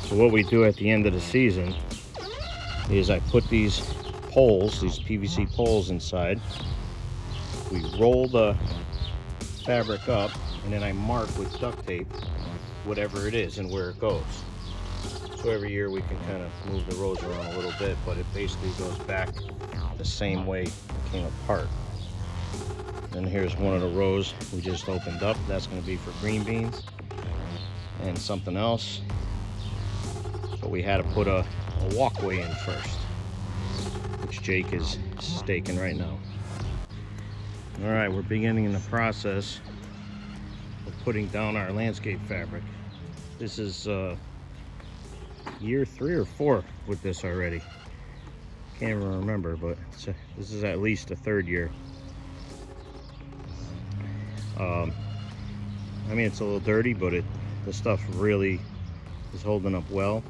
So what we do at the end of the season is I put these poles, these PVC poles inside. We roll the fabric up, and then I mark with duct tape whatever it is and where it goes. So every year we can kind of move the rows around a little bit, but it basically goes back the same way it came apart. And here's one of the rows we just opened up. That's going to be for green beans and something else. But we had to put a walkway in first, which Jake is staking right now. All right, we're beginning the process of putting down our landscape fabric. This is year 3 or 4 with this already. Can't even remember, but this is at least the 3rd year. I mean, it's a little dirty, but the stuff really is holding up well,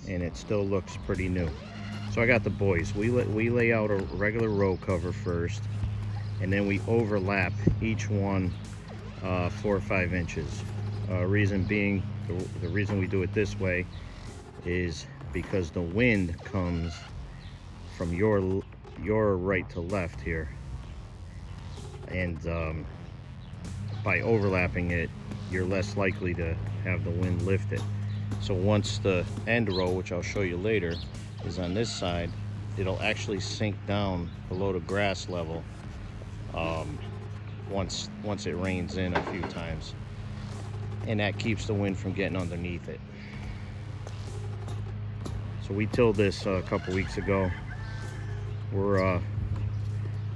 and it still looks pretty new. So I got the boys. We lay out a regular row cover first, and then we overlap each one 4 or 5 inches. Reason being, the reason we do it this way is because the wind comes from your right to left here, and by overlapping it, you're less likely to have the wind lift it. So once the end row, which I'll show you later, is on this side, it'll actually sink down below the grass level once it rains in a few times, and that keeps the wind from getting underneath it. So we tilled this a couple weeks ago. We're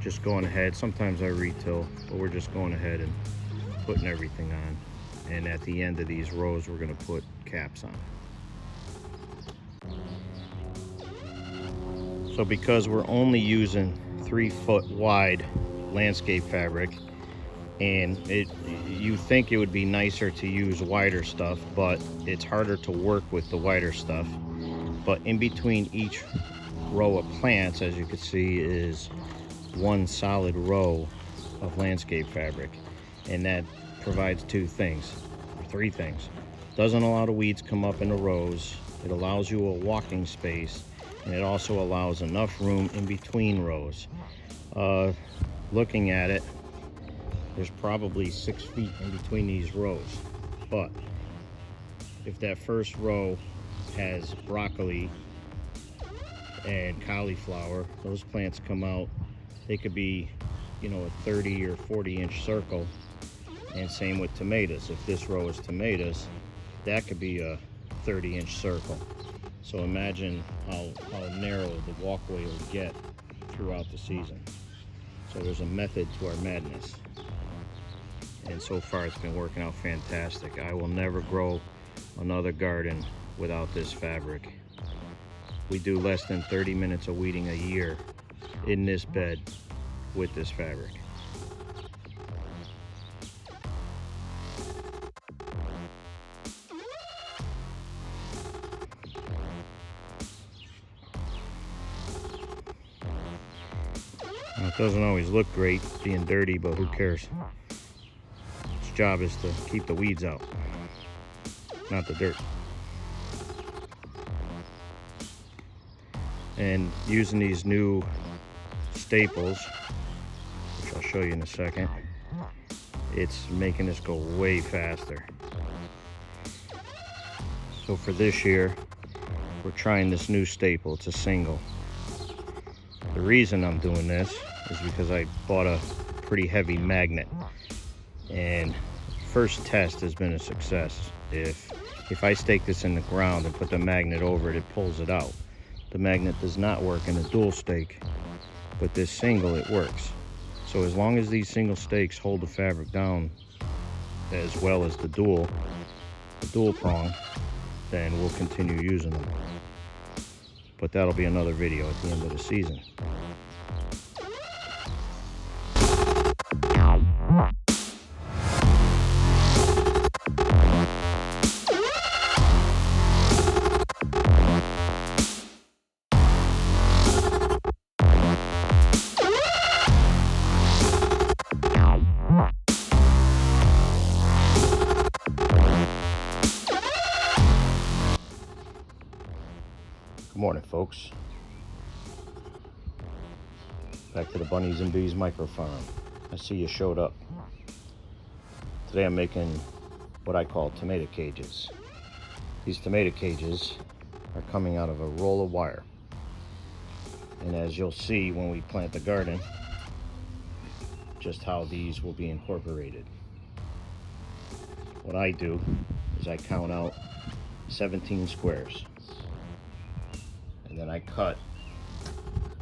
just going ahead. Sometimes I retill, but we're just going ahead and putting everything on. And at the end of these rows, we're going to put caps on. So because we're only using 3-foot wide landscape fabric, and you think it would be nicer to use wider stuff, but it's harder to work with the wider stuff. But in between each row of plants, as you can see, is one solid row of landscape fabric, and that provides 2 things, or 3 things. Doesn't allow the weeds come up in the rows. It allows you a walking space, and it also allows enough room in between rows. Looking at it, there's probably 6 feet in between these rows, but if that first row has broccoli and cauliflower, those plants come out, they could be, you know, a 30 or 40 inch circle. And same with tomatoes. If this row is tomatoes, that could be a 30-inch circle. So imagine how narrow the walkway will get throughout the season. So there's a method to our madness, and so far it's been working out fantastic. I will never grow another garden without this fabric. We do less than 30 minutes of weeding a year in this bed with this fabric. Now, it doesn't always look great being dirty, but who cares? Its job is to keep the weeds out, not the dirt. And using these new staples, which I'll show you in a second, it's making this go way faster. So for this year, we're trying this new staple. It's a single. The reason I'm doing this is because I bought a pretty heavy magnet, and first test has been a success. If I stake this in the ground and put the magnet over it, it pulls it out. The magnet does not work in a dual stake, but this single, it works. So as long as these single stakes hold the fabric down as well as the dual prong, then we'll continue using them. But that'll be another video at the end of the season. folks. Back to the Bunnies and Bees micro farm. I see you showed up. Today I'm making what I call tomato cages. These tomato cages are coming out of a roll of wire. And as you'll see when we plant the garden, just how these will be incorporated. What I do is I count out 17 squares. And then I cut,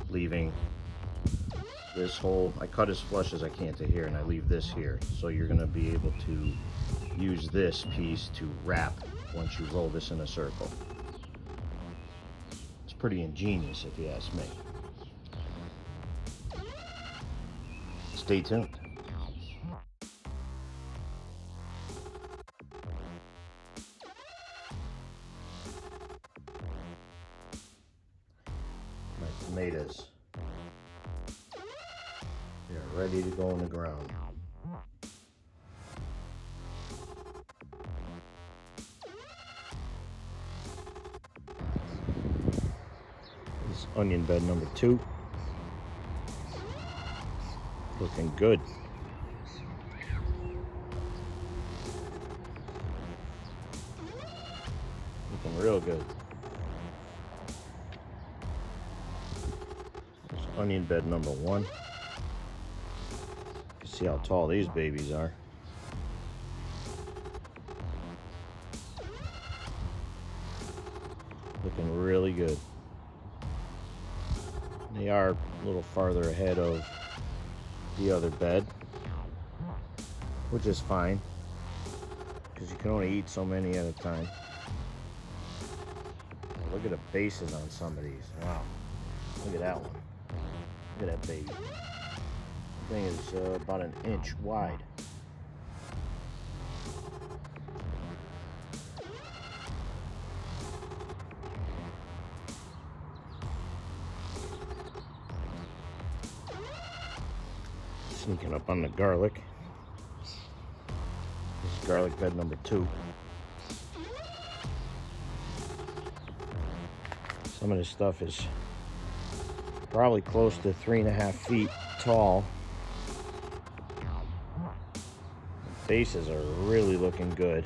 leaving this hole. I cut as flush as I can to here, and I leave this here. So you're gonna be able to use this piece to wrap once you roll this in a circle. It's pretty ingenious if you ask me. Stay tuned. My tomatoes, they're ready to go in the ground. This is onion bed number 2. Looking good. Looking real good. There's onion bed number 1. You can see how tall these babies are. Looking really good. They are a little farther ahead of the other bed, which is fine because you can only eat so many at a time. Look at the bases on some of these. Wow. Look at that one. Look at that baby. The thing is about an inch wide. Sneaking up on the garlic. This is garlic bed number 2. Some of this stuff is probably close to 3.5 feet tall. The bases are really looking good.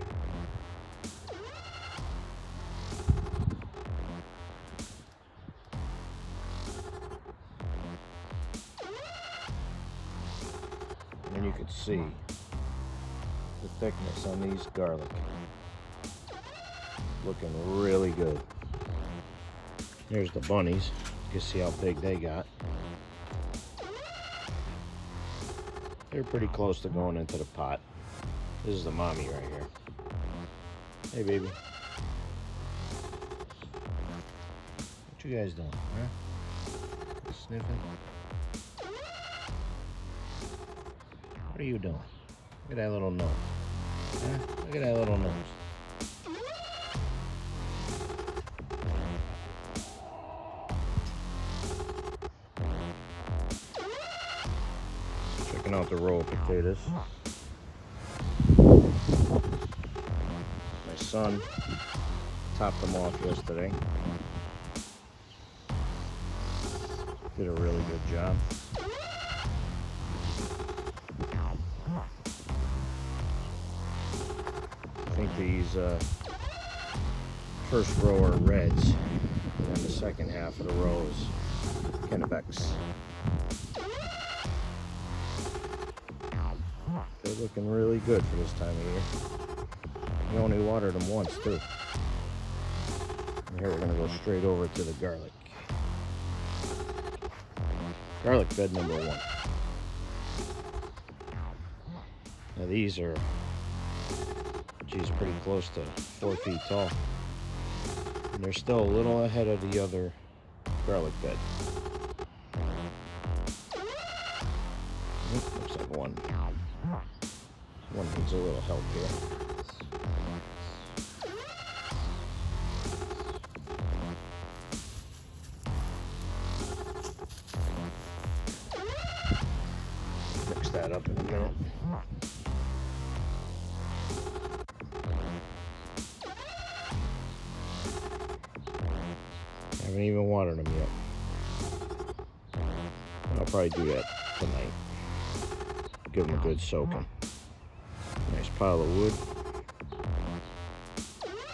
And you can see the thickness on these garlic. Looking really good. Here's the bunnies. You can see how big they got. They're pretty close to going into the pot. This is the mommy right here. Hey, baby. What you guys doing, huh? Sniffing? What are you doing? Look at that little nose. Huh? Look at that little nose. Checking out the row of potatoes. My son topped them off yesterday. Did a really good job. I think these first row are reds, and then the second half of the row is Kennebecs. They're looking really good for this time of year. We only watered them once too. And here we're gonna go straight over to the garlic. Garlic bed number 1. Now these are, geez, pretty close to 4 feet tall. And they're still a little ahead of the other garlic bed. Looks like one needs a little help here. Mix that up in a minute. Haven't Haven't even watered them yet. I'll probably do that tonight. Give them a good soaking. Nice pile of wood.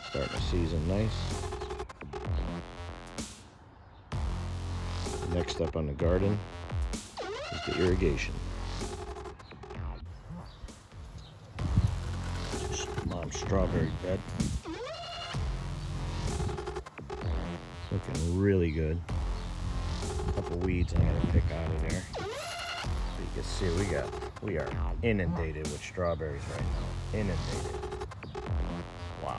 Starting the season nice. Next up on the garden is the irrigation. Mom's strawberry bed. Looking really good. A couple weeds I gotta pick out of there. But you can see we are inundated with strawberries right now. Inundated. Wow.